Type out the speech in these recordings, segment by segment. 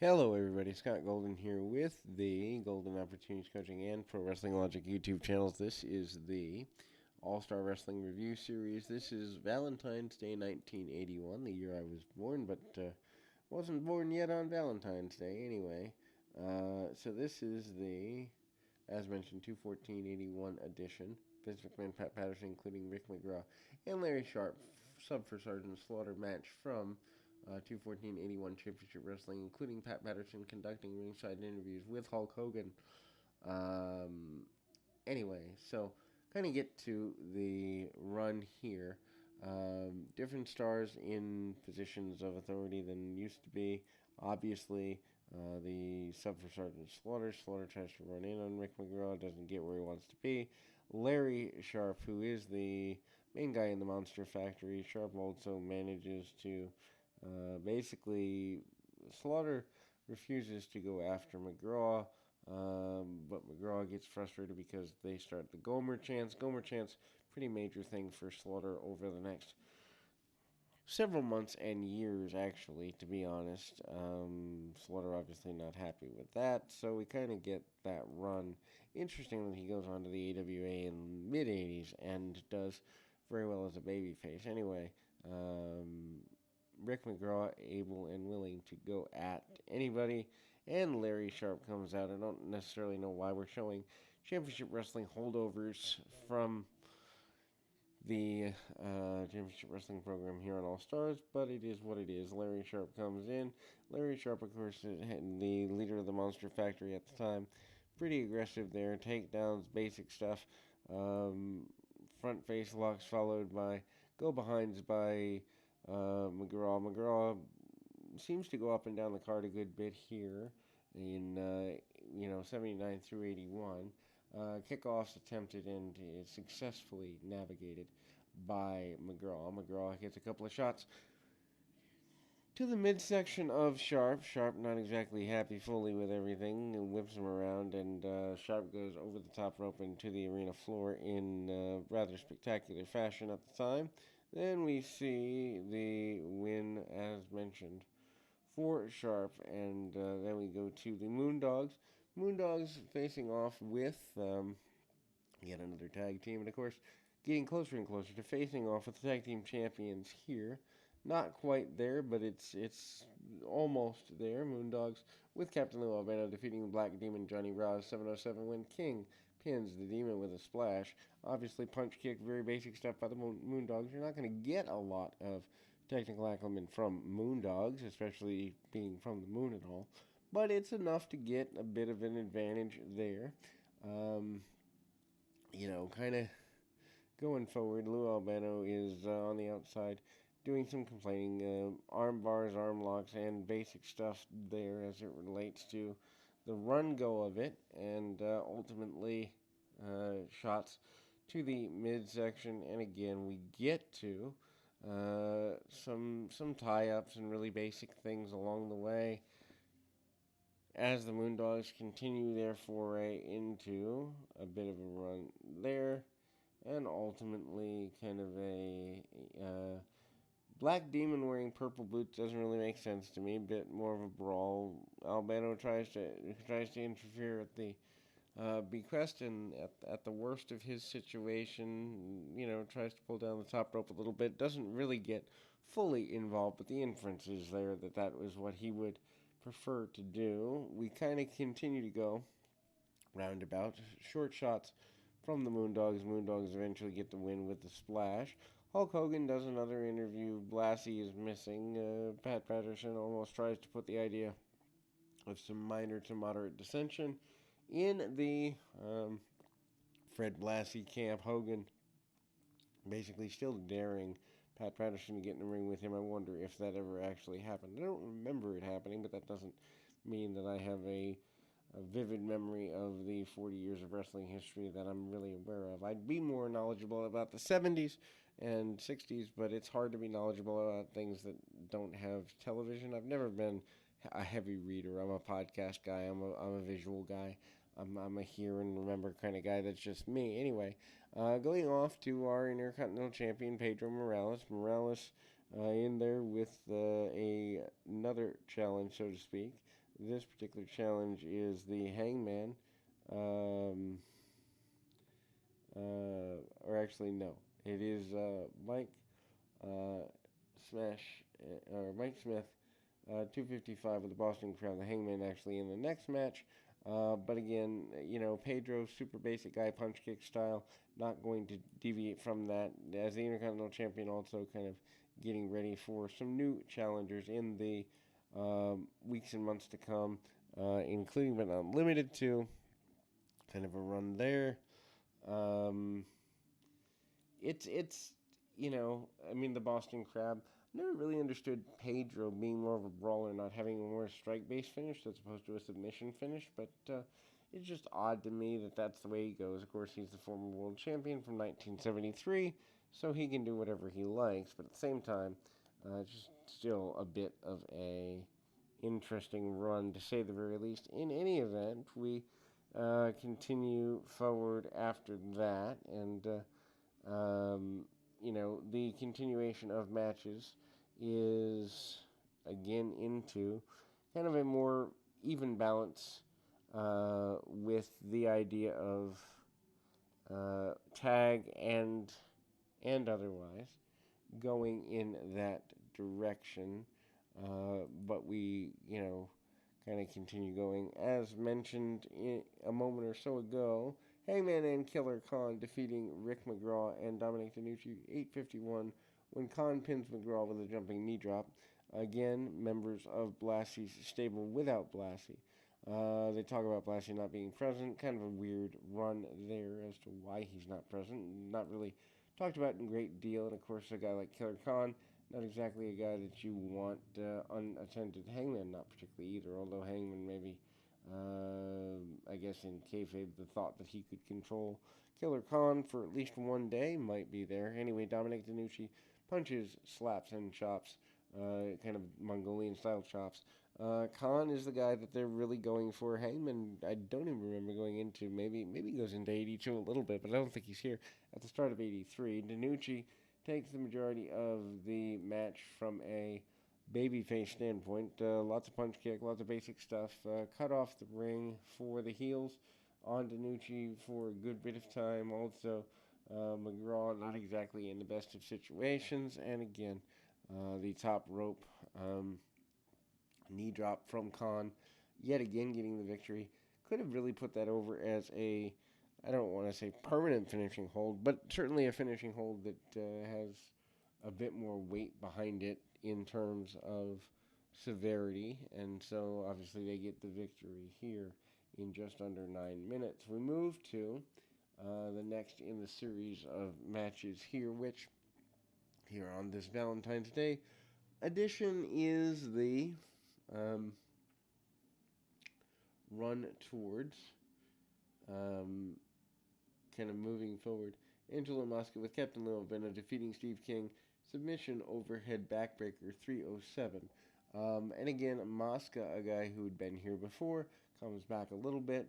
Hello, everybody. Scott Golden here with the Golden Opportunities Coaching and Pro Wrestling Logic YouTube channels. This is the All Star Wrestling Review Series. This is Valentine's Day 1981, the year I was born, but wasn't born yet on Valentine's Day anyway. So this is the, as mentioned, 214-81 edition. Vince McMahon, Pat Patterson, including Rick McGraw, and Larry Sharp, sub for Sergeant Slaughter match from 214-81 Championship Wrestling, including Pat Patterson conducting ringside interviews with Hulk Hogan. Anyway, so kind of get to the run here. Different stars in positions of authority than used to be. Obviously, the sub for Sergeant Slaughter. Slaughter tries to run in on Rick McGraw, doesn't get where he wants to be. Larry Sharp, who is the main guy in the Monster Factory, Sharp also manages to basically, Slaughter refuses to go after McGraw, but McGraw gets frustrated because they start the Gomer chants. Gomer chants, pretty major thing for Slaughter over the next several months and years, actually, to be honest. Slaughter obviously not happy with that, so we kind of get that run. Interesting that he goes on to the AWA in mid 80s and does very well as a babyface. Anyway, Rick McGraw able and willing to go at anybody, and Larry Sharp comes out. I don't necessarily know why we're showing Championship Wrestling holdovers from the Championship Wrestling program here on All Stars, but it is what it is. Larry Sharp comes in. Larry Sharp, of course, is the leader of the Monster Factory at the time. Pretty aggressive there. Takedowns, basic stuff. Front face locks followed by go behinds by McGraw. McGraw seems to go up and down the card a good bit here in 79 through 81. Kickoffs attempted and is successfully navigated by McGraw. McGraw gets a couple of shots to the midsection of Sharp. Sharp not exactly happy fully with everything and whips him around, and Sharp goes over the top rope into the arena floor in rather spectacular fashion at the time. Then we see the win, as mentioned, for Sharp, and then we go to the Moondogs. Moondogs facing off with yet another tag team, and of course, getting closer and closer to facing off with the tag team champions here. Not quite there, but it's almost there. Moondogs with Captain Lou Albano defeating the Black Demon Johnny Ross 707 when King pins the Demon with a splash. Obviously, punch kick, very basic stuff by the Moondogs. You're not going to get a lot of technical acumen from Moondogs, especially being from the moon and all, but it's enough to get a bit of an advantage there. Um, kind of going forward, Lou Albano is on the outside doing some complaining, arm bars, arm locks, and basic stuff there as it relates to the run go of it, and ultimately shots to the midsection. And again, we get to some tie ups and really basic things along the way as the Moondogs continue their foray into a bit of a run there, and ultimately kind of a Black Demon wearing purple boots doesn't really make sense to me. A bit more of a brawl. Albano tries to interfere at the bequest, and at the worst of his situation, tries to pull down the top rope a little bit. Doesn't really get fully involved, but the inference is there that was what he would prefer to do. We kind of continue to go roundabout. Short shots from the Moondogs. Moondogs eventually get the win with the splash. Hulk Hogan does another interview. Blassie is missing. Pat Patterson almost tries to put the idea of some minor to moderate dissension in the Fred Blassie camp. Hogan basically still daring Pat Patterson to get in the ring with him. I wonder if that ever actually happened. I don't remember it happening, but that doesn't mean that I have a vivid memory of the 40 years of wrestling history that I'm really aware of. I'd be more knowledgeable about the 70s and 60s, but it's hard to be knowledgeable about things that don't have television. I've never been a heavy reader. I'm a podcast guy. I'm a visual guy. I'm a hear and remember kind of guy. That's just me. Anyway, going off to our Intercontinental Champion, Pedro Morales. Morales in there with another challenge, so to speak. this particular challenge is the Hangman. Um, or actually, no. It is Mike uh, Smash or Mike Smith, 255 with the Boston Crab. The Hangman actually in the next match. But again, Pedro, super basic guy, punch kick style, not going to deviate from that. As the Intercontinental Champion, also kind of getting ready for some new challengers in the weeks and months to come, including but not limited to kind of a run there. Um, it's I mean the Boston Crab. Never really understood Pedro being more of a brawler, not having a more strike-based finish as opposed to a submission finish. But it's just odd to me that that's the way he goes. Of course, he's the former world champion from 1973, so he can do whatever he likes. But at the same time, just still a bit of a interesting run to say the very least. In any event, we continue forward after that, and the continuation of matches is again into kind of a more even balance with the idea of tag and otherwise going in that direction. But we, kind of continue going. As mentioned a moment or so ago, Hangman and Killer Khan defeating Rick McGraw and Dominic DeNucci 8:51 when Khan pins McGraw with a jumping knee drop. Again, members of Blassie's stable without Blassie. They talk about Blassie not being present. Kind of a weird run there as to why he's not present. Not really talked about in great deal. And of course, a guy like Killer Khan, not exactly a guy that you want unattended. Hangman, not particularly either. Although Hangman maybe, I guess in kayfabe, the thought that he could control Killer Khan for at least one day might be there. Anyway, Dominic DeNucci punches, slaps, and chops, kind of Mongolian-style chops. Khan is the guy that they're really going for. Hangman, I don't even remember going into. Maybe he goes into 82 a little bit, but I don't think he's here at the start of 83. DeNucci takes the majority of the match from a babyface standpoint. Lots of punch kick, lots of basic stuff. Cut off the ring for the heels on DeNucci for a good bit of time. Also, McGraw not exactly in the best of situations. And again, the top rope knee drop from Khan, yet again getting the victory. Could have really put that over as a, I don't want to say permanent finishing hold, but certainly a finishing hold that has a bit more weight behind it in terms of severity. And so obviously they get the victory here in just under 9 minutes. We move to the next in the series of matches here, which here on this Valentine's Day edition is the run towards kind of moving forward. Angelo Mosca with Captain Lil Vena defeating Steve King. Submission overhead backbreaker 307. And again, Mosca, a guy who had been here before, comes back a little bit.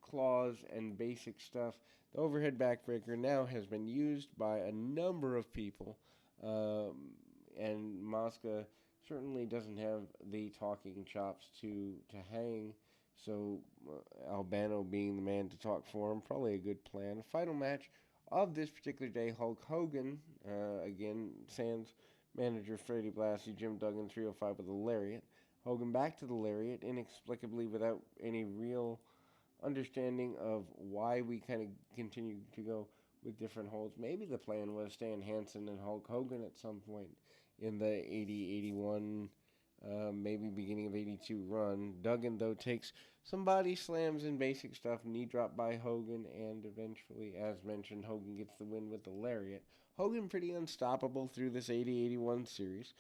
Claws and basic stuff. The overhead backbreaker now has been used by a number of people. And Mosca certainly doesn't have the talking chops to hang. So Albano being the man to talk for him, probably a good plan. Final match of this particular day, Hulk Hogan, again, sans manager Freddie Blassie, Jim Duggan, 305 with a lariat. Hogan back to the lariat, inexplicably without any real understanding of why we kind of continue to go with different holds. Maybe the plan was Stan Hansen and Hulk Hogan at some point in the 80, 81, maybe beginning of 82 run. Duggan, though, takes some body slams and basic stuff, knee drop by Hogan, and eventually, as mentioned, Hogan gets the win with the lariat. Hogan pretty unstoppable through this 80-81 series.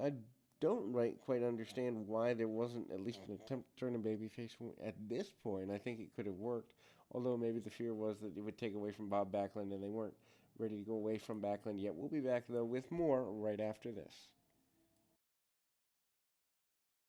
I don't quite understand why there wasn't at least an attempt to turn a babyface at this point. I think it could have worked, although maybe the fear was that it would take away from Bob Backlund, and they weren't ready to go away from Backlund yet. We'll be back, though, with more right after this.